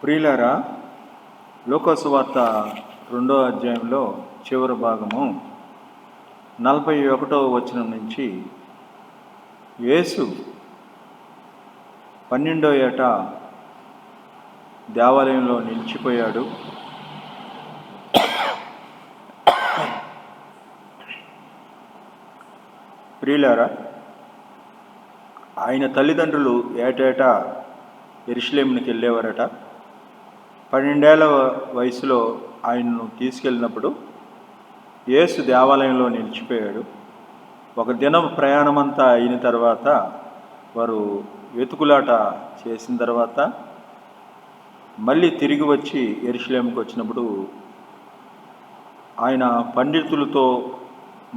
ప్రియులారా, లూకాసు వార్త 2వ అధ్యాయంలో చివరి భాగము 41వ వచనం నుంచి యేసు 12వ ఏట దేవాలయంలో నిలిచిపోయాడు. ప్రియులారా, ఆయన తల్లిదండ్రులు ఏటేటా యెరూషలేమునికి వెళ్ళేవారట. 12 ఏళ్ల వయసులో ఆయన్ను తీసుకెళ్ళినప్పుడు యేసు దేవాలయంలో నిలిచిపోయాడు. ఒక దినం ప్రయాణమంతా అయిన తర్వాత వారు వెతుకులాట చేసిన తర్వాత మళ్ళీ తిరిగి వచ్చి యెరూషలేముకి వచ్చినప్పుడు ఆయన పండితులతో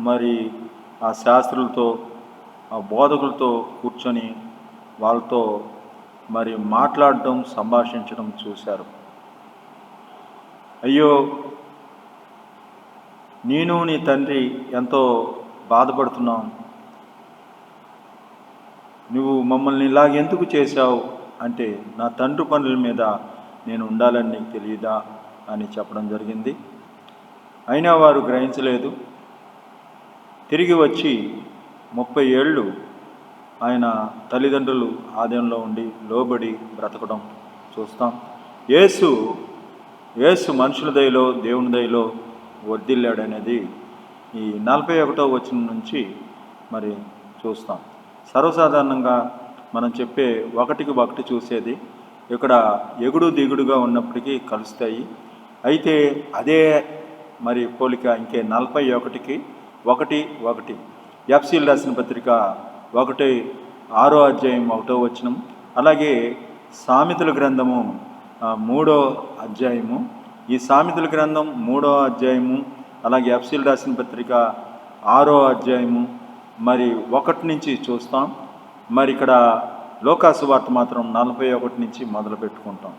మరి ఆ శాస్త్రులతో ఆ బోధకులతో కూర్చొని వాళ్ళతో మరి మాట్లాడడం, సంభాషించడం చూశారు. అయ్యో, నేను నీ తండ్రి ఎంతో బాధపడుతున్నాం, నువ్వు మమ్మల్ని ఇలాగెందుకు చేశావు అంటే, నా తండ్రి పనుల మీద నేను ఉండాలని నీకు తెలియదా అని చెప్పడం జరిగింది. అయినా వారు గ్రహించలేదు. తిరిగి వచ్చి 30 ఏళ్ళు ఆయన తల్లిదండ్రులు ఆలయంలో ఉండి లోబడి బ్రతకడం చూస్తాం. యేసు మనుషుల దయలో దేవుని దయలో వర్ధిల్లాడనేది ఈ 41వ వచనం నుంచి మరి చూస్తాం. సర్వసాధారణంగా మనం చెప్పే ఒకటికి ఒకటి చూసేది ఇక్కడ ఎగుడు దిగుడుగా ఉన్నప్పటికీ కలుస్తాయి. అయితే అదే మరి పోలిక ఇంకే 41కి 1:1 ఎఫ్సీలు రాసిన పత్రిక 1:6 అధ్యాయం 1వ వచనం, అలాగే సామెతల గ్రంథము 3వ అధ్యాయము, ఈ సామెతల గ్రంథం 3వ అధ్యాయము, అలాగే ఎఫ్సీలు రాసిన పత్రిక 6వ అధ్యాయము మరి 1 నుంచి చూస్తాం. మరి ఇక్కడ లూకాసు వార్త మాత్రం 41 నుంచి మొదలు పెట్టుకుంటాం.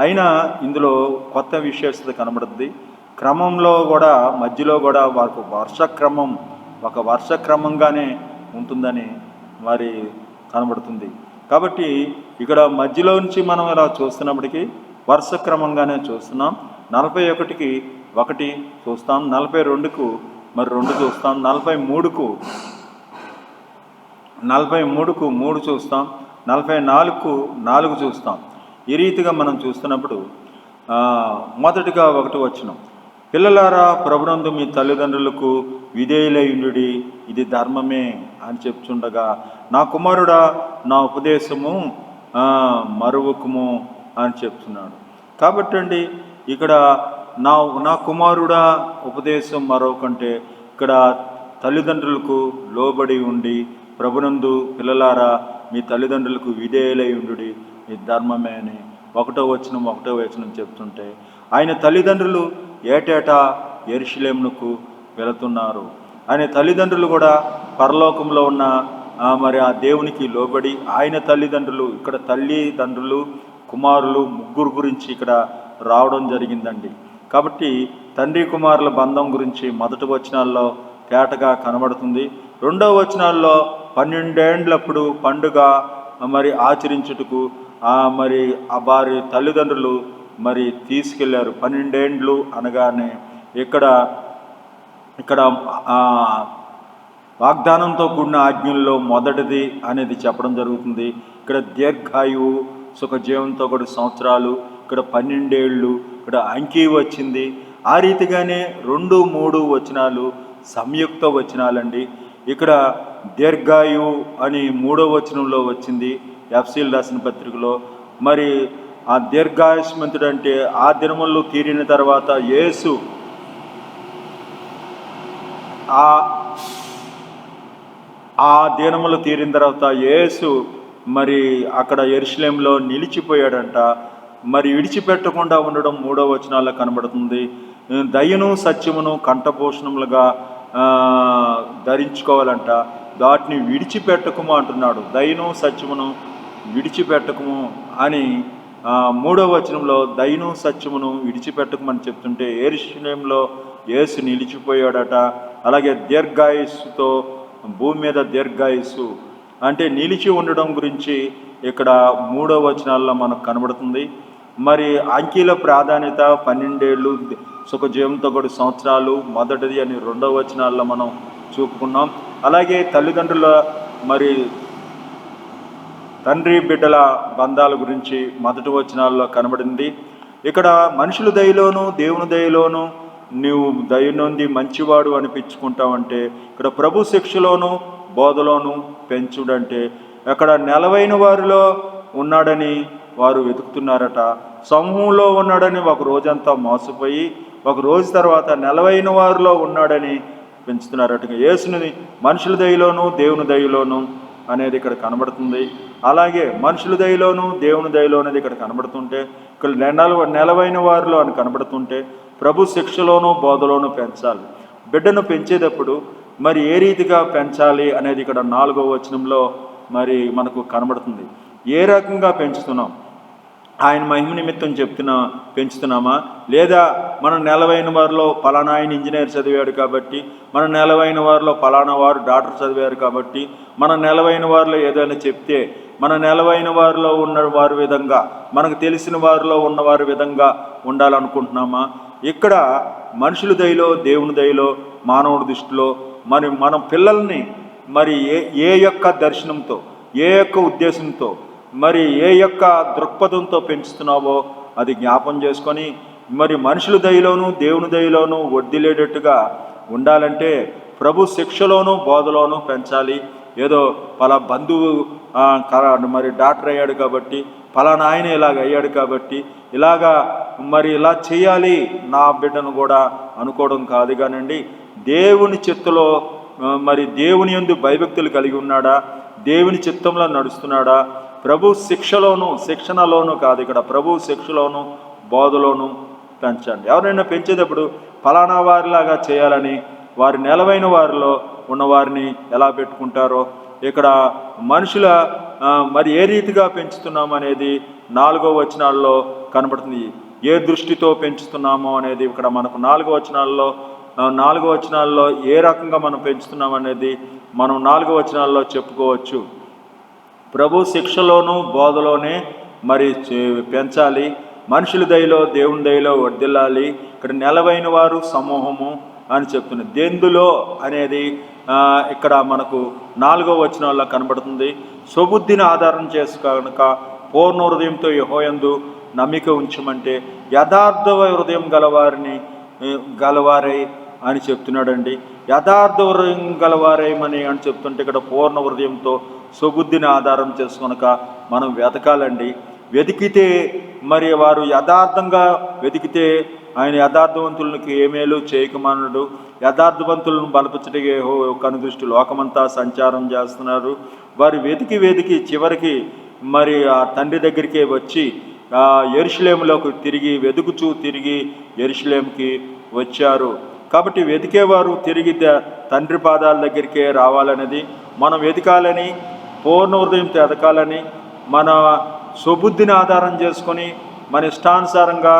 అయినా ఇందులో కొత్త విశేషత కనబడుతుంది. క్రమంలో కూడా మధ్యలో కూడా వారికి ఒక వర్షక్రమంగానే ఉంటుందని మరి కనబడుతుంది. కాబట్టి ఇక్కడ మధ్యలో నుంచి మనం ఇలా చూస్తున్నప్పటికీ వర్షక్రమంగానే చూస్తున్నాం. 41కి 1 చూస్తాం, 42కు మరి 2 చూస్తాం, 43కు 3 చూస్తాం, 44కు 4 చూస్తాం. ఈ రీతిగా మనం చూస్తున్నప్పుడు మొదటిగా 1 వచనం, పిల్లలారా, ప్రభునందు మీ తల్లిదండ్రులకు విధేయులైయుండుడి, ఇది ధర్మమే అని చెప్తుండగా, నా కుమారుడా నా ఉపదేశము మరువకుము అని చెప్తున్నాడు. కాబట్టి అండి, ఇక్కడ నా కుమారుడా ఉపదేశం మరొకంటే ఇక్కడ తల్లిదండ్రులకు లోబడి ఉండి, ప్రభునందు పిల్లలారా మీ తల్లిదండ్రులకు విధేయులై ఉండుడి, ఇది ధర్మమే అని 1వ వచనం చెప్తుంటే, ఆయన తల్లిదండ్రులు ఏటేటా యెరూషలేమునకు వెళుతున్నారు. ఆయన తల్లిదండ్రులు కూడా పరలోకంలో ఉన్న మరి ఆ దేవునికి లోబడి, ఆయన తల్లిదండ్రులు, ఇక్కడ తల్లిదండ్రులు కుమారులు ముగ్గురు గురించి ఇక్కడ రావడం జరిగిందండి. కాబట్టి తండ్రి కుమారుల బంధం గురించి మొదటి వచనాల్లో తేటగా కనబడుతుంది. 2వ వచనాల్లో 12 ఏండ్లప్పుడు పండుగ మరి ఆచరించుటకు మరి ఆ వారి తల్లిదండ్రులు మరి తీసుకెళ్లారు. 12 ఏండ్లు అనగానే ఇక్కడ వాగ్దానంతో కూడిన ఆజ్ఞల్లో మొదటిది అనేది చెప్పడం జరుగుతుంది. ఇక్కడ దీర్ఘాయువు సుఖజీవంతో కూడా సంవత్సరాలు, ఇక్కడ 12 ఏళ్ళు, ఇక్కడ అంకీ వచ్చింది. ఆ రీతిగానే 2, 3 వచనాలు సంయుక్త వచనాలండి. ఇక్కడ దీర్ఘాయువు అని 3వ వచనంలో వచ్చింది ఎఫ్సీలు రాసిన పత్రికలో. మరి ఆ దీర్ఘాయుష్మంతుడు అంటే ఆ దినములు తీరిన తర్వాత యేసు ఆ దినములు తీరిన తర్వాత యేసు మరి అక్కడ యెరూషలేములో నిలిచిపోయాడంట. మరి విడిచిపెట్టకుండా ఉండడం 3వ వచనాల్లో కనబడుతుంది. దయను సత్యమును కంఠభూషణములుగా ధరించుకోవాలంట, వాటిని విడిచిపెట్టకము అంటున్నాడు. దయను సత్యమును విడిచిపెట్టకము అని 3వ వచనంలో దయను సత్యమును విడిచిపెట్టకమని చెప్తుంటే, యెరూషలేములో యేసు నిలిచిపోయాడట. అలాగే దీర్ఘాయుస్సుతో, భూమి మీద దీర్ఘాయుస్సు అంటే నిలిచి ఉండడం గురించి ఇక్కడ 3వ వచనాల్లో మనకు కనబడుతుంది. మరి అంకీల ప్రాధాన్యత 12 ఏళ్ళు సుఖజీవంతో కూడా సంవత్సరాలు మొదటిది అని 2వ వచనాల్లో మనం చూపుకున్నాం. అలాగే తల్లిదండ్రుల మరి తండ్రి బిడ్డల బంధాల గురించి మొదటి వచనాల్లో కనబడింది. ఇక్కడ మనుషుల దయలోను దేవుని దయలోను నీవు దయ నుండి మంచివాడు అనిపించుకుంటావంటే, ఇక్కడ ప్రభు శిక్షలోను బోధలోను పెంచుడంటే అక్కడ నెలవైన వారిలో ఉన్నాడని వారు వెతుకుతున్నారట. సమూహంలో ఉన్నాడని ఒక రోజంతా మోసపోయి ఒక రోజు తర్వాత నెలవైన వారిలో ఉన్నాడని పెంచుతున్నారట. యేసుని మనుషుల దయలోను దేవుని దయలోను అనేది ఇక్కడ కనబడుతుంది. అలాగే మనుషుల దయలోను దేవుని దయలో అనేది ఇక్కడ కనబడుతుంటే, ఇక్కడ నెలవైన వారిలో అని కనబడుతుంటే ప్రభు శిక్షలోను బోధలోను పెంచాలి. బిడ్డను పెంచేటప్పుడు మరి ఏ రీతిగా పెంచాలి అనేది ఇక్కడ 4వ వచనంలో మరి మనకు కనబడుతుంది. ఏ రకంగా పెంచుతున్నాం? ఆయన మహిమ నిమిత్తం పెంచుతున్నామా, లేదా మన నెలవైన వారిలో పలానా ఆయన ఇంజనీర్ చదివాడు కాబట్టి, మన నెలవైన వారిలో పలానా వారు డాక్టర్ చదివారు కాబట్టి, మన నెలవైన వారిలో ఏదైనా చెప్తే మన నెలవైన వారిలో ఉన్న వారి విధంగా, మనకు తెలిసిన వారిలో ఉన్నవారి విధంగా ఉండాలనుకుంటున్నామా? ఇక్కడ మనుషుల దయలో దేవుని దయలో మానవుడి దృష్టిలో మనం పిల్లల్ని మరి ఏ యొక్క దర్శనంతో, ఏ యొక్క ఉద్దేశంతో, మరి ఏ యొక్క దృక్పథంతో పెంచుతున్నావో అది జ్ఞాపం చేసుకొని మరి మనుషుల దయలోను దేవుని దయలోను వర్ధిల్లేటట్టుగా ఉండాలంటే ప్రభు శిక్షలోను బోధలోను పెంచాలి. ఏదో పలా బంధువు మరి డాక్టర్ అయ్యాడు కాబట్టి, పలానా ఆయన ఇలాగ అయ్యాడు కాబట్టి ఇలాగా మరి ఇలా చేయాలి నా బిడ్డను కూడా అనుకోవడం కాదు కానండి. దేవుని చిత్తలో మరి దేవుని యందు భయభక్తులు కలిగి ఉన్నాడా, దేవుని చిత్తంలో నడుస్తున్నాడా, ప్రభు శిక్షణలోను కాదు, ఇక్కడ ప్రభు శిక్షలోను బోధలోను పెంచండి. ఎవరైనా పెంచేటప్పుడు ఫలానా వారిలాగా చేయాలని వారి నెలవైన వారిలో ఉన్నవారిని ఎలా పెట్టుకుంటారో ఇక్కడ మనుషుల మరి ఏ రీతిగా పెంచుతున్నాము అనేది 4వ వచనాల్లో కనబడుతుంది. ఏ దృష్టితో పెంచుతున్నామో అనేది ఇక్కడ మనకు 4వ వచనాల్లో ఏ రకంగా మనం పెంచుతున్నాం అనేది మనం 4వ వచనాల్లో చెప్పుకోవచ్చు. ప్రభు శిక్షలోను బోధలోనే మరి పెంచాలి. మనుషుల దయలో దేవుని దయలో వర్ధిల్లాలి. ఇక్కడ నెలవైన వారు సమూహము అని చెప్తున్నది. దెందులో అనేది ఇక్కడ మనకు 4వ వచనాల్లో కనబడుతుంది. స్వబుద్ధిని ఆధారం చేసి కనుక పూర్ణ హృదయంతో యెహోవాయందు నమ్మిక ఉంచమంటే యథార్థ హృదయం గలవారై అని చెప్తున్నాడండి. యథార్థ హృదయం గలవారేమని అని చెప్తుంటే ఇక్కడ పూర్ణ హృదయంతో స్వబుద్ధిని ఆధారం చేసుకొనక మనం వెతకాలండి. వెతికితే మరి వారు యథార్థంగా వెతికితే ఆయన యథార్థవంతులకి ఏమేలు చేయకమానడు. యథార్థవంతులను బలపరచుటకే కనుదృష్టి లోకమంతా సంచారం చేస్తున్నారు. వారు వెతికి చివరికి మరి ఆ తండ్రి దగ్గరికే వచ్చి యెరూషలేములోకి తిరిగి యెరూషలేముకి వచ్చారు. కాబట్టి వెతికేవారు తిరిగి తండ్రి పాదాల దగ్గరికే రావాలనేది, మనం వెతకాలని, పూర్ణ హృదయంతో ఎదకాలని, మన స్వబుద్ధిని ఆధారం చేసుకొని మన ఇష్టానుసారంగా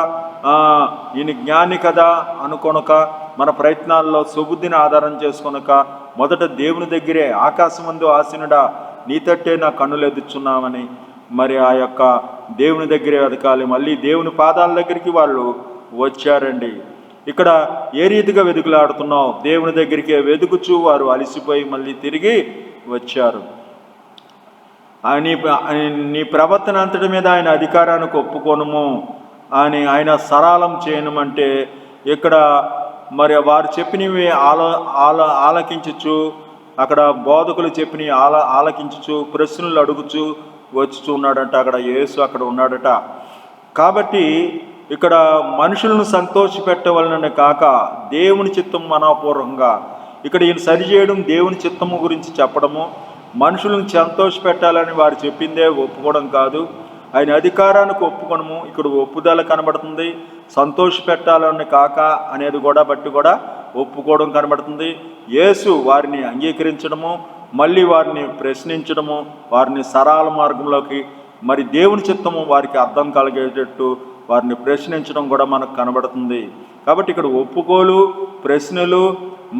ఈయన జ్ఞాని కదా అనుకొనక మన ప్రయత్నాల్లో స్వబుద్ధిని ఆధారం చేసుకొనక మొదట దేవుని దగ్గరే ఆకాశమందు ఆసీనుడా నీ తట్టే నా కన్నులు ఎదుర్చున్నామని మరి ఆ యొక్క దేవుని దగ్గరే వెతకాలి. మళ్ళీ దేవుని పాదాల దగ్గరికి వాళ్ళు వచ్చారండి. ఇక్కడ ఏ రీతిగా వెతుకులాడుతున్నావు? దేవుని దగ్గరికి వెతుకుచూ వారు అలసిపోయి మళ్ళీ తిరిగి వచ్చారు. నీ ప్రవర్తన అంతటి మీద ఆయన అధికారానికి ఒప్పుకోనము అని ఆయన సరళం చేయనమంటే ఇక్కడ మరి వారు చెప్పినవి ఆలకించచ్చు, అక్కడ బోధకులు చెప్పినవి ఆలకించచ్చు, ప్రశ్నలు అడుగుచు వచ్చుచూ ఉన్నాడంట. అక్కడ యేసు అక్కడ ఉన్నాడట. కాబట్టి ఇక్కడ మనుషులను సంతోషపెట్టవలనని కాక దేవుని చిత్తం మనపూర్వకంగా ఇక్కడ ఈయన సరిచేయడం, దేవుని చిత్తము గురించి చెప్పడము, మనుషులను సంతోషపెట్టాలని వారు చెప్పిందే ఒప్పుకోవడం కాదు. ఆయన అధికారానికి ఒప్పుకోవడము ఇక్కడ ఒప్పుదల కనబడుతుంది. సంతోష పెట్టాలని కాక అనేది బట్టి కూడా ఒప్పుకోవడం కనబడుతుంది. యేసు వారిని అంగీకరించడము, మళ్ళీ వారిని ప్రశ్నించడము, వారిని సరళ మార్గంలోకి మరి దేవుని చిత్తము వారికి అర్థం కలిగేటట్టు వారిని ప్రశ్నించడం కూడా మనకు కనబడుతుంది. కాబట్టి ఇక్కడ ఒప్పుకోలు, ప్రశ్నలు,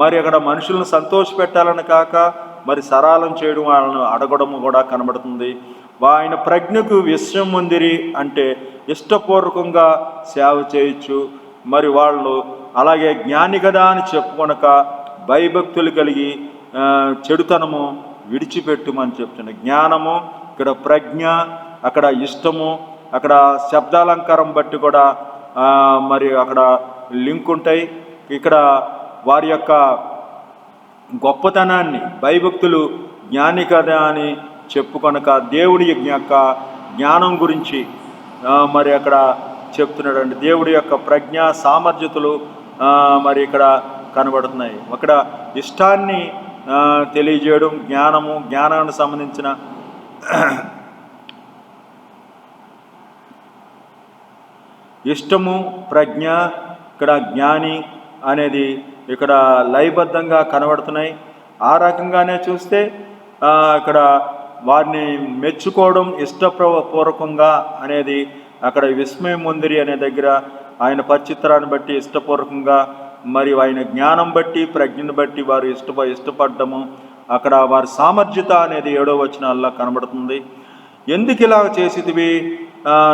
మరి అక్కడ మనుషులను సంతోష పెట్టాలని కాక మరి సరళం చేయడం, వాళ్ళను అడగడము కూడా కనబడుతుంది. ఆయన ప్రజ్ఞకు విషయం ఉందిరి అంటే ఇష్టపూర్వకంగా సేవ చేయొచ్చు. మరి వాళ్ళు అలాగే జ్ఞాని కదా అని చెప్పుకొనక భయభక్తులు కలిగి చెడుతనము విడిచిపెట్టుమని చెప్తున్నాడు. జ్ఞానము, ఇక్కడ ప్రజ్ఞ, అక్కడ ఇష్టము, అక్కడ శబ్దాలంకారం బట్టి కూడా మరి అక్కడ లింక్ ఉంటాయి. ఇక్కడ వారి యొక్క గొప్పతనాన్ని భయభక్తులు జ్ఞాని కదా అని చెప్పుకొనక దేవుడి యొక్క జ్ఞానం గురించి మరి అక్కడ చెప్తున్నాడండి. దేవుడి యొక్క ప్రజ్ఞ సామర్థ్యతలు మరి ఇక్కడ కనబడుతున్నాయి. అక్కడ ఇష్టాన్ని తెలియజేయడం, జ్ఞానము, జ్ఞానానికి సంబంధించిన ఇష్టము, ప్రజ్ఞ, ఇక్కడ జ్ఞాని అనేది ఇక్కడ లయబద్ధంగా కనబడుతున్నాయి. ఆ రకంగానే చూస్తే ఇక్కడ వారిని మెచ్చుకోవడం ఇష్టపూర్వకంగా అనేది అక్కడ విస్మయం ముందిరి అనే దగ్గర ఆయన పరిచిత్రాన్ని బట్టి ఇష్టపూర్వకంగా, మరి ఆయన జ్ఞానం బట్టి ప్రజ్ఞను బట్టి వారు ఇష్టపడ్డము, అక్కడ వారి సామర్థ్యత అనేది 7వ వచనాల్లో కనబడుతుంది. ఎందుకు ఇలా చేసితివి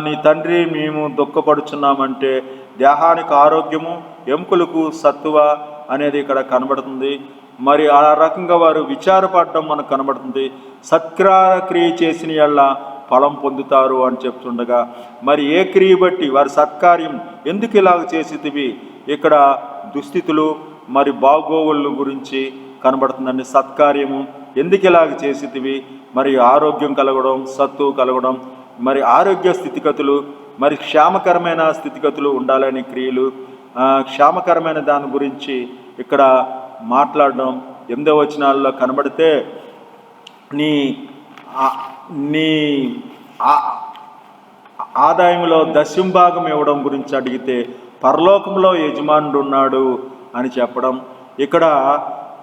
నీ తండ్రి మేము దుఃఖపడుచున్నామంటే దేహానికి ఆరోగ్యము, ఎముకలకు సత్తువ అనేది ఇక్కడ కనబడుతుంది. మరి ఆ రకంగా వారు విచారపడడం మనకు కనబడుతుంది. సత్క్రియ చేసిన యెడల ఫలం పొందుతారు అని చెప్తుండగా, మరి ఏ క్రియ బట్టి వారి సత్కార్యం ఎందుకు ఇలాగ చేసితివి, ఇక్కడ దుస్థితులు మరి బాగోగుల గురించి కనబడుతుందండి. సత్కార్యము ఎందుకు ఇలాగ చేసితివి, మరి ఆరోగ్యం కలగడం, సత్తు కలగడం, మరి ఆరోగ్య స్థితిగతులు, మరి క్షేమకరమైన స్థితిగతులు ఉండాలని క్రియలు, క్షేమకరమైన దాని గురించి ఇక్కడ మాట్లాడడం 8వ వచనాల్లో కనబడితే నీ ఆదాయంలో దశంభాగం ఇవ్వడం గురించి అడిగితే పరలోకంలో యజమానుడు ఉన్నాడు అని చెప్పడం. ఇక్కడ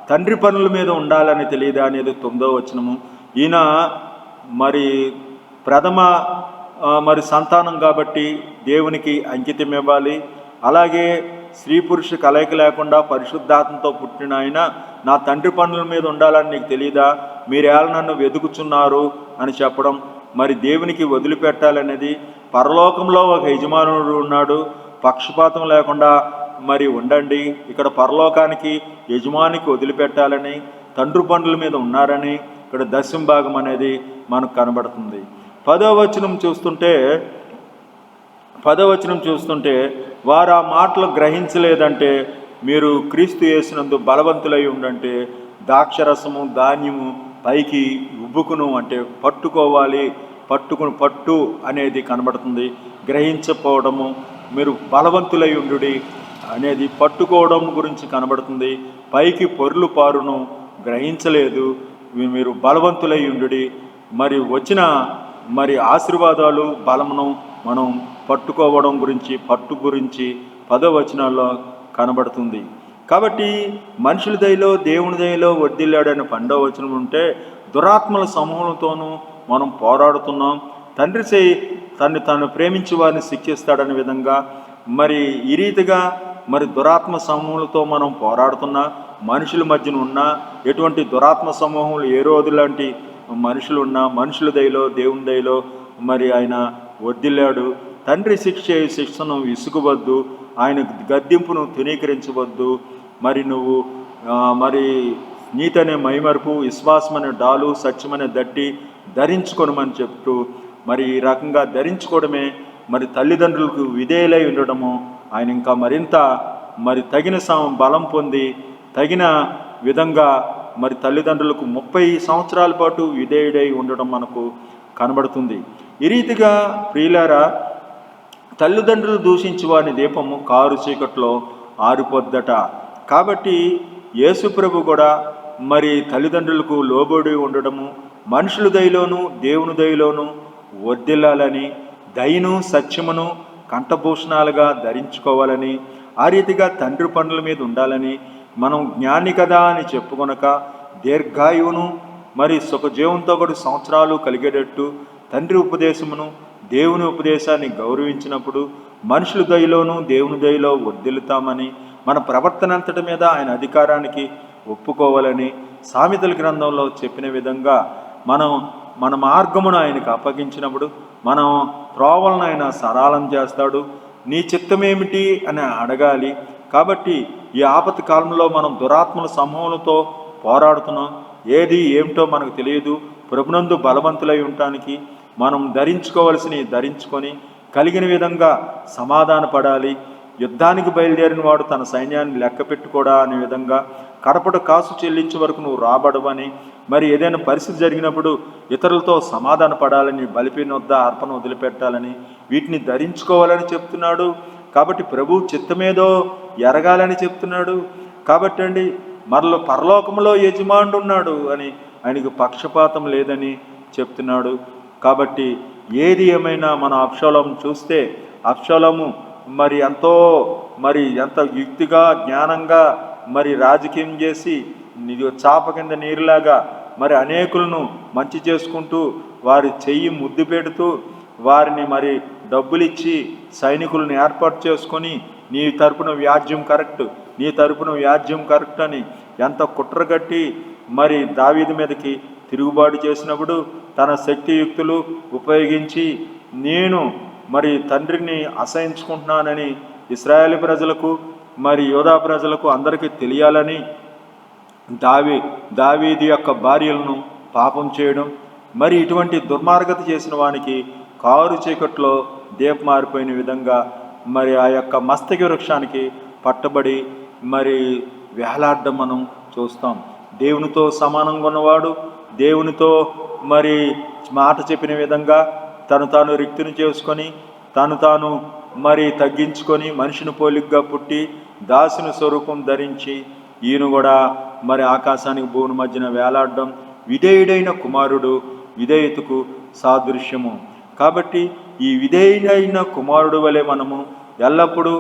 తండ్రి పనుల మీద ఉండాలని తెలియదా అనేది 9వ వచనము. ఈయన మరి ప్రథమ మరి సంతానం కాబట్టి దేవునికి అంకితం ఇవ్వాలి. అలాగే స్త్రీ పురుష కలయిక లేకుండా పరిశుద్ధాత్మతో పుట్టిన ఆయన నా తండ్రి పనుల మీద ఉండాలని నీకు తెలియదా, మీరేళ నన్ను వెతుకుచున్నారు అని చెప్పడం. మరి దేవునికి వదిలిపెట్టాలనేది, పరలోకంలో ఒక యజమానుడు ఉన్నాడు, పక్షపాతం లేకుండా మరి ఉండండి, ఇక్కడ పరలోకానికి యజమానికి వదిలిపెట్టాలని, తండ్రి పనుల మీద ఉన్నారని ఇక్కడ దశంభాగం అనేది మనకు కనబడుతుంది. 10వ వచనం చూస్తుంటే వారు ఆ మాటలు గ్రహించలేదంటే మీరు క్రీస్తు యేసునందు బలవంతులై ఉండంటే ద్రాక్షరసము ధాన్యము పైకి ఉబ్బుకును అంటే పట్టుకోవాలి, పట్టు అనేది కనబడుతుంది. గ్రహించకపోవడము, మీరు బలవంతులై ఉండుడి అనేది పట్టుకోవడం గురించి కనబడుతుంది. పైకి పొర్లు పారును గ్రహించలేదు, మీరు బలవంతులై ఉండుడి. మరి వచ్చిన మరి ఆశీర్వాదాలు బలమును మనం పట్టుకోవడం గురించి, పట్టు గురించి 10వ వచనాల్లో కనబడుతుంది. కాబట్టి మనుషుల దయలో దేవుని దయలో వర్ధిల్లాడని 12వ వచనం ఉంటే దురాత్మల సమూహంతోనూ మనం పోరాడుతున్నాం. తండ్రి తను ప్రేమించి వారిని శిక్షిస్తాడనే విధంగా మరి ఈ రీతిగా మరి దురాత్మ సమూహాలతో మనం పోరాడుతున్నా, మనుషుల మధ్యన ఉన్న ఎటువంటి దురాత్మ సమూహంలో ఏ రోజు లాంటి మనుషులు ఉన్నా మనుషుల దయలో దేవుని దయలో మరి ఆయన వర్ధిల్లాడు. తండ్రి శిక్షను విసుగువద్దు, ఆయన గద్దింపును తునీకరించవద్దు. మరి నువ్వు మరి నీతనే మైమరుపు, విశ్వాసమనే డాలు, సత్యమనే దట్టి ధరించుకోనమని చెప్తూ మరి ఈ రకంగా ధరించుకోవడమే మరి తల్లిదండ్రులకు విధేయులై ఉండడము. ఆయన ఇంకా మరింత మరి తగిన బలం పొంది తగిన విధంగా మరి తల్లిదండ్రులకు 30 సంవత్సరాల పాటు విధేయుడై ఉండడం మనకు కనబడుతుంది. ఈ రీతిగా ప్రియులారా, తల్లిదండ్రులు దూషించి వారి దీపము కారు చీకట్లో ఆరిపోద్దట. కాబట్టి యేసుప్రభు కూడా మరి తల్లిదండ్రులకు లోబడి ఉండడము, మనుషుల దయలోను దేవుని దయలోను వర్ధిల్లాలని, దయను సత్యమును కంఠభూషణాలుగా ధరించుకోవాలని, ఆ రీతిగా తండ్రి పనుల మీద ఉండాలని, మనం జ్ఞాని కదా అని చెప్పుకొనక దీర్ఘాయువును మరి సుఖజీవంతో కూడా సంవత్సరాలు కలిగేటట్టు తండ్రి ఉపదేశమును దేవుని ఉపదేశాన్ని గౌరవించినప్పుడు మనుషుల దయలోను దేవుని దయలో వర్ధిల్లుతామని, మన ప్రవర్తన అంతటి మీద ఆయన అధికారానికి ఒప్పుకోవాలని సామెతల గ్రంథంలో చెప్పిన విధంగా మనం మన మార్గమును ఆయనకు అప్పగించినప్పుడు మనం త్రోవలను ఆయన సరళం చేస్తాడు. నీ చిత్తమేమిటి అని అడగాలి. కాబట్టి ఈ ఆపత్తి కాలంలో మనం దురాత్మల సమూహంతో పోరాడుతున్నాం. ఏది ఏమిటో మనకు తెలియదు. ప్రభునందు బలవంతులై ఉండటానికి మనం ధరించుకోవలసినవి ధరించుకొని కలిగిన విధంగా సమాధాన పడాలి. యుద్ధానికి బయలుదేరిన వాడు తన సైన్యాన్ని లెక్క పెట్టుకోడా అనే విధంగా కడపట కాసు చెల్లించే వరకు నువ్వు రాబడవని, మరి ఏదైనా పరిస్థితి జరిగినప్పుడు ఇతరులతో సమాధాన పడాలని, బలిపీన వద్ద అర్పణ వదిలిపెట్టాలని, వీటిని ధరించుకోవాలని చెప్తున్నాడు. కాబట్టి ప్రభు చిత్తమేదో ఎరగాలని చెప్తున్నాడు. కాబట్టి అండి మరలో పరలోకంలో యజమానుడు ఉన్నాడు అని, ఆయనకు పక్షపాతం లేదని చెప్తున్నాడు. కాబట్టి ఏది ఏమైనా మన అబ్షాలోము చూస్తే అబ్షాలోము ఎంత యుక్తిగా జ్ఞానంగా రాజకీయం చేసి చాప కింద నీరులాగా అనేకులను మంచి చేసుకుంటూ వారి చెయ్యి ముద్దు పెడుతూ వారిని డబ్బులిచ్చి సైనికులను ఏర్పాటు చేసుకొని నీ తరపున వ్యాజ్యం కరెక్ట్ అని ఎంత కుట్రగట్టి దావీదు మీదకి తిరుగుబాటు చేసినప్పుడు తన శక్తియుక్తులు ఉపయోగించి నేను తండ్రిని అసహించుకుంటున్నానని ఇశ్రాయేలు ప్రజలకు యోధా ప్రజలకు అందరికీ తెలియాలని దావీదు యొక్క భార్యలను పాపం చేయడం, ఇటువంటి దుర్మార్గత చేసిన వానికి కారు చీకట్లో దీపం మారిపోయిన విధంగా ఆ యొక్క మస్తకి వృక్షానికి పట్టబడి వేలాడడం మనం చూస్తాం. దేవునితో సమానంగా ఉన్నవాడు దేవునితో మాట చెప్పిన విధంగా తాను రిక్తిని చేసుకొని తాను తగ్గించుకొని మనిషిని పోలికగా పుట్టి దాసుని స్వరూపం ధరించి ఈయన కూడా ఆకాశానికి భూమి మధ్యన వేలాడడం విధేయుడైన కుమారుడు విధేయతకు సాదృశ్యము. కాబట్టి ఈ విధేయుడైన కుమారుడు వలె మనము ఎల్లప్పుడూ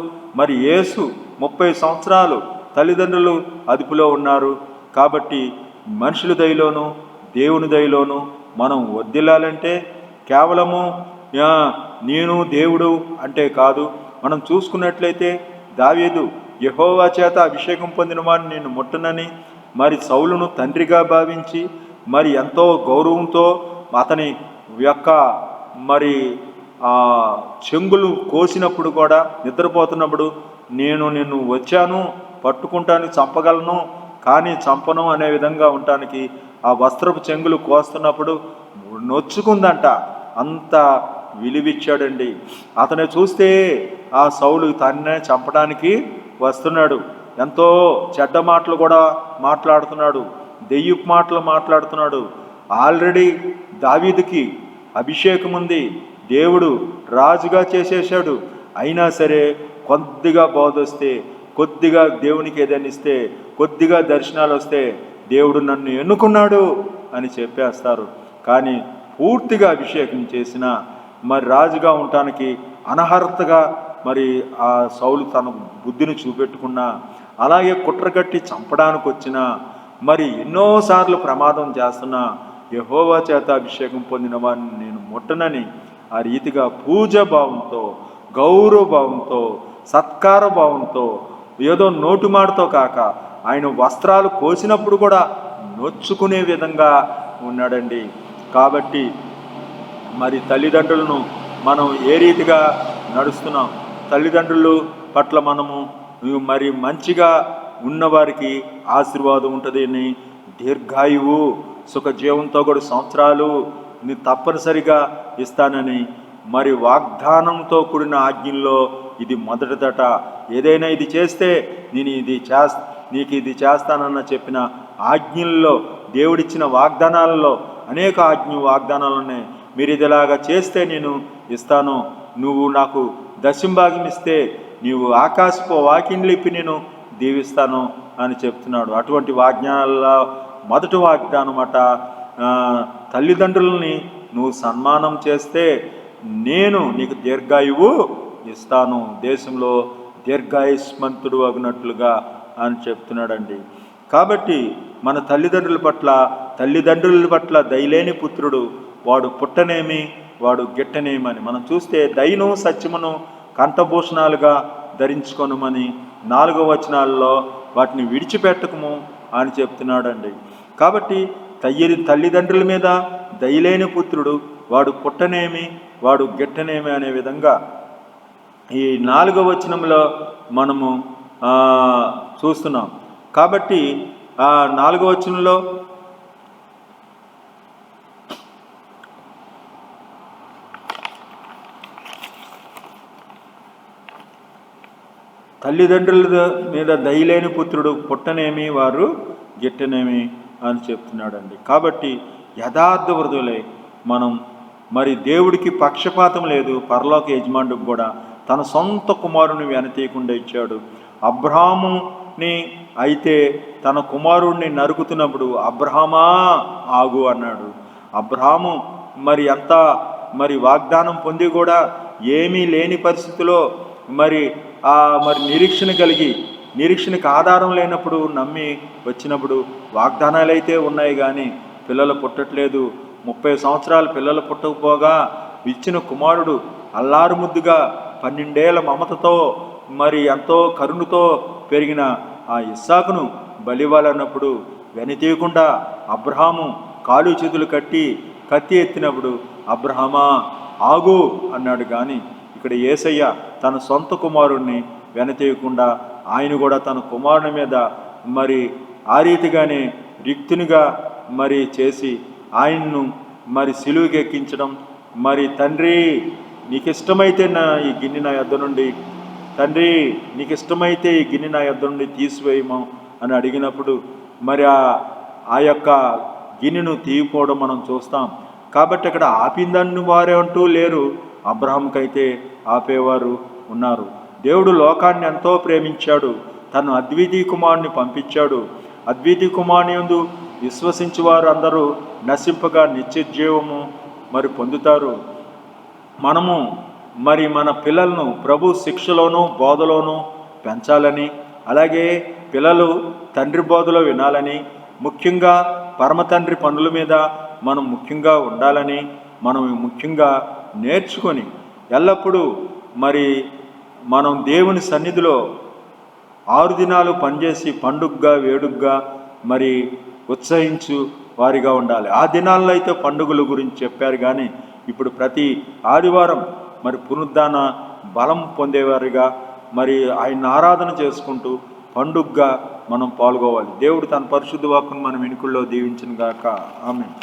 యేసు 30 సంవత్సరాలు తల్లిదండ్రులు అదుపులో ఉన్నారు. కాబట్టి మనుషుల దయలోను దేవుని దయలోను మనం వర్ధిల్లాలంటే కేవలము నేను దేవుడు అంటే కాదు. మనం చూసుకున్నట్లయితే దావీదు యెహోవా చేత అభిషేకం పొందిన వాడిని నేను ముట్టనని సౌలును తండ్రిగా భావించి ఎంతో గౌరవంతో అతని యొక్క చెంగులు కోసినప్పుడు కూడా నిద్రపోతున్నప్పుడు నేను నిన్ను వచ్చాను పట్టుకుంటాను చంపగలను కానీ చంపను అనే విధంగా ఉండటానికి ఆ వస్త్రపు చెంగులు కోస్తున్నప్పుడు నొచ్చుకుందంట. అంత విలువిచ్చాడండి. అతను చూస్తే ఆ సౌలు తన్నే చంపడానికి వస్తున్నాడు. ఎంతో చెడ్డ మాటలు కూడా మాట్లాడుతున్నాడు, దెయ్యపు మాటలు మాట్లాడుతున్నాడు. ఆల్రెడీ దావీదుకి అభిషేకం ఉంది, దేవుడు రాజుగా చేసేసాడు. అయినా సరే కొద్దిగా బోధ వస్తే, కొద్దిగా దేవునికి ఏదైనా ఇస్తే, కొద్దిగా దర్శనాలు వస్తే దేవుడు నన్ను ఎన్నుకున్నాడు అని చెప్పేస్తారు. కానీ పూర్తిగా అభిషేకం చేసిన రాజుగా ఉండటానికి అనర్హతగా ఆ సౌలు తన బుద్ధిని చూపెట్టుకున్నా, అలాగే కుట్రగట్టి చంపడానికి వచ్చిన ఎన్నోసార్లు ప్రమాదం చేస్తున్నా యెహోవా చేత అభిషేకం పొందిన వాడిని నేను ముట్టనని ఆ రీతిగా పూజా భావంతో, గౌరవ భావంతో, సత్కార భావంతో, ఏదో నోటు మాటతో కాక ఆయన వస్త్రాలు కోసినప్పుడు కూడా నొచ్చుకునే విధంగా ఉన్నాడండి. కాబట్టి తల్లిదండ్రులను మనం ఏ రీతిగా నడుస్తున్నాం, తల్లిదండ్రులు పట్ల మనము మంచిగా ఉన్నవారికి ఆశీర్వాదం ఉంటుంది అని, దీర్ఘాయువు సుఖజీవంతో కూడా సంవత్సరాలు తప్పనిసరిగా ఇస్తానని వాగ్దానంతో కూడిన ఆజ్ఞల్లో ఇది మొదటిదట. ఏదైనా ఇది చేస్తే నీకు ఇది చేస్తానన్న చెప్పిన ఆజ్ఞల్లో, దేవుడిచ్చిన వాగ్దానాలలో అనేక వాగ్దానాలు ఉన్నాయి. మీరు ఇదిలాగా చేస్తే నేను ఇస్తాను, నువ్వు నాకు దశంభాగం ఇస్తే నీవు ఆకాశపు వాకిండ్లు ఇప్పి నేను దీవిస్తాను అని చెప్తున్నాడు. అటువంటి వాగ్దానాల్లో మొదటి వాగ్దానం అట, తల్లిదండ్రులని నువ్వు సన్మానం చేస్తే నేను నీకు దీర్ఘాయువు ఇస్తాను, దేశంలో దీర్ఘాయుష్మంతుడు అగినట్లుగా అని చెప్తున్నాడండి. కాబట్టి మన తల్లిదండ్రుల పట్ల దయలేని పుత్రుడు వాడు పుట్టనేమి వాడు గిట్టనేమని మనం చూస్తే దయను సత్యమును కంఠభూషణాలుగా ధరించుకొనమని 4వ వచనాల్లో వాటిని విడిచిపెట్టకము అని చెప్తున్నాడండి. కాబట్టి తల్లిదండ్రుల మీద దయలేని పుత్రుడు, వాడు పుట్టనేమి వాడు గిట్టనేమి అనే విధంగా ఈ 4వ వచనంలో మనము చూస్తున్నాం. కాబట్టి 4వ వచనంలో తల్లిదండ్రుల మీద దయలేని పుత్రుడు పుట్టనేమి వారు గిట్టనేమి అని చెప్తున్నాడండి. కాబట్టి యథార్థ హృదయులై మనం మరి దేవుడికి పక్షపాతం లేదు. పరలోక యజమానుడికి కూడా తన సొంత కుమారుని వెనతీయకుండా ఇచ్చాడు. అబ్రహాముని అయితే తన కుమారుణ్ణి నరుకుతున్నప్పుడు అబ్రహామా ఆగు అన్నాడు. అబ్రహాము మరి వాగ్దానం పొంది కూడా ఏమీ లేని పరిస్థితిలో మరి నిరీక్షణ కలిగి, నిరీక్షణకు ఆధారం లేనప్పుడు నమ్మి వచ్చినప్పుడు వాగ్దానాలు అయితే ఉన్నాయి కానీ పిల్లలు పుట్టట్లేదు. 30 సంవత్సరాలు పిల్లలు పుట్టకపోగా ఇచ్చిన కుమారుడు అల్లారు ముద్దుగా 12 ఏళ్ల మమతతో మరి ఎంతో కరుణతో పెరిగిన ఆ ఇస్సాకును బలివ్వాలన్నప్పుడు వెనుతీయకుండా అబ్రహాము కాలు చేతులు కట్టి కత్తి ఎత్తినప్పుడు అబ్రహామా ఆగు అన్నాడు. కానీ ఇక్కడ యేసయ్య తన సొంత కుమారుణ్ణి వెనతీయకుండా ఆయన కూడా తన కుమారుని మీద మరి ఆ రీతిగానే రిక్తునిగా మరి చేసి ఆయన్ను మరి సిలువకి ఎక్కించడం, మరి తండ్రి నీకు ఇష్టమైతే ఈ గిన్నె నా యొద్ద నుండి, తండ్రి నీకు ఇష్టమైతే ఈ గిన్నె నా యొద్ద నుండి తీసివేయము అని అడిగినప్పుడు మరి ఆ యొక్క గిన్నెను తీయపోవడం మనం చూస్తాం. కాబట్టి అక్కడ ఆపిందని వారే అంటూ లేరు. అబ్రహాంకైతే ఆపేవారు ఉన్నారు. దేవుడు లోకాన్ని ఎంతో ప్రేమించాడు, తను అద్వితీయ కుమారుని పంపించాడు. అద్వితీయ కుమారుని యందు విశ్వసించి వారు అందరూ నశింపగా నిత్య జీవము మరి పొందుతారు. మనము మరి మన పిల్లలను ప్రభు శిక్షలోనూ బోధలోనూ పెంచాలని, అలాగే పిల్లలు తండ్రి బోధలో వినాలని, ముఖ్యంగా పరమ తండ్రి పనుల మీద మనం ముఖ్యంగా ఉండాలని, మనం ముఖ్యంగా నేర్చుకొని ఎల్లప్పుడూ మరి మనం దేవుని సన్నిధిలో 6 దినాలు పనిచేసి పండుగగా వేడుగ్గా మరి ఉత్సహించు వారిగా ఉండాలి. ఆ దినాల్లో అయితే పండుగల గురించి చెప్పారు, కానీ ఇప్పుడు ప్రతి ఆదివారం మరి పునరుద్ధాన బలం పొందేవారిగా మరి ఆయన ఆరాధన చేసుకుంటూ పండుగగా మనం పాల్గొవాలి. దేవుడు తన పరిశుద్ధ వాక్కును మన వెనుకల్లో దీవించును గాక. ఆమేన్.